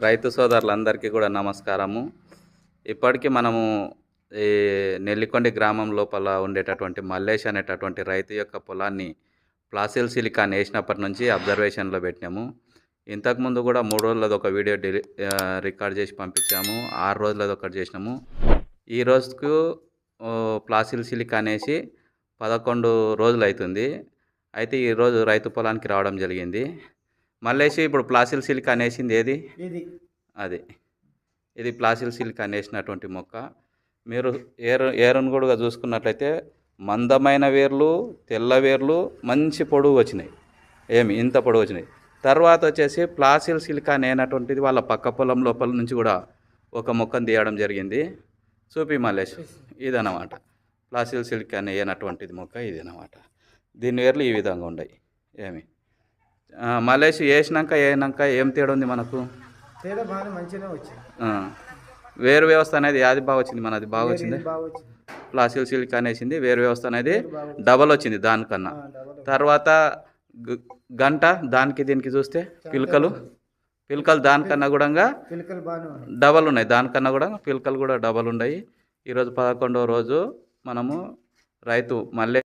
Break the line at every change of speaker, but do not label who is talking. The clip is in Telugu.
రైతు సోదరులందరికీ కూడా నమస్కారము. ఇప్పటికీ మనము ఈ నెల్లికొండ గ్రామం లోపల ఉండేటటువంటి మల్లేష్ అనేటటువంటి రైతు యొక్క పొలాన్ని ప్లాసిల్ సిలికాన్ వేసినప్పటి నుంచి అబ్జర్వేషన్లో పెట్టినాము. ఇంతకుముందు కూడా 3 రోజులది ఒక వీడియో రికార్డ్ చేసి పంపించాము. 6 రోజులది ఒకటి చేసినాము. ఈ రోజుకు ప్లాసిల్ సిలికాన్ వేసి 11 రోజులు అవుతుంది. అయితే ఈరోజు రైతు పొలానికి రావడం జరిగింది. మల్లేష్ ఇప్పుడు ప్లాసిల్ సిలికాన్ వేసింది ఏది? అది ఇది ప్లాసిల్ సిలికాన్ వేసినటువంటి మొక్క. మీరు ఏరును కూడా చూసుకున్నట్లయితే మందమైన వేర్లు, తెల్ల వేర్లు, మంచి పొడుగు వచ్చినాయి. ఇంత పొడుగు వచ్చినాయి. తర్వాత వచ్చేసి ప్లాసిల్ సిలికాన్ అయినటువంటిది వాళ్ళ పక్క పొలం లోపల నుంచి కూడా ఒక మొక్కను తీయడం జరిగింది. చూపి మల్లేష్, ఇదన్నమాట ప్లాసిల్ సిలికాన్ అయినటువంటిది మొక్క ఇదన్నమాట. దీని వేర్లు ఈ విధంగా ఉన్నాయి. మల్లేష్ వేసినాక ఏం తేడా ఉంది మనకు?
తేడా బాగా మంచిగానే వచ్చింది.
వేరు వ్యవస్థ అనేది అది బాగా వచ్చింది, మనది బాగా వచ్చింది. ప్లాసిల్ సిలికాన్ వేసింది, వేరు వ్యవస్థ అనేది డబల్ వచ్చింది దానికన్నా. తర్వాత గంట దానికి దీనికి చూస్తే పిలకలు దానికన్నా కూడా డబల్ ఉన్నాయి. దానికన్నా కూడా పిలకలు కూడా డబల్ ఉన్నాయి. ఈరోజు 11వ రోజు మనము రైతు మళ్ళీ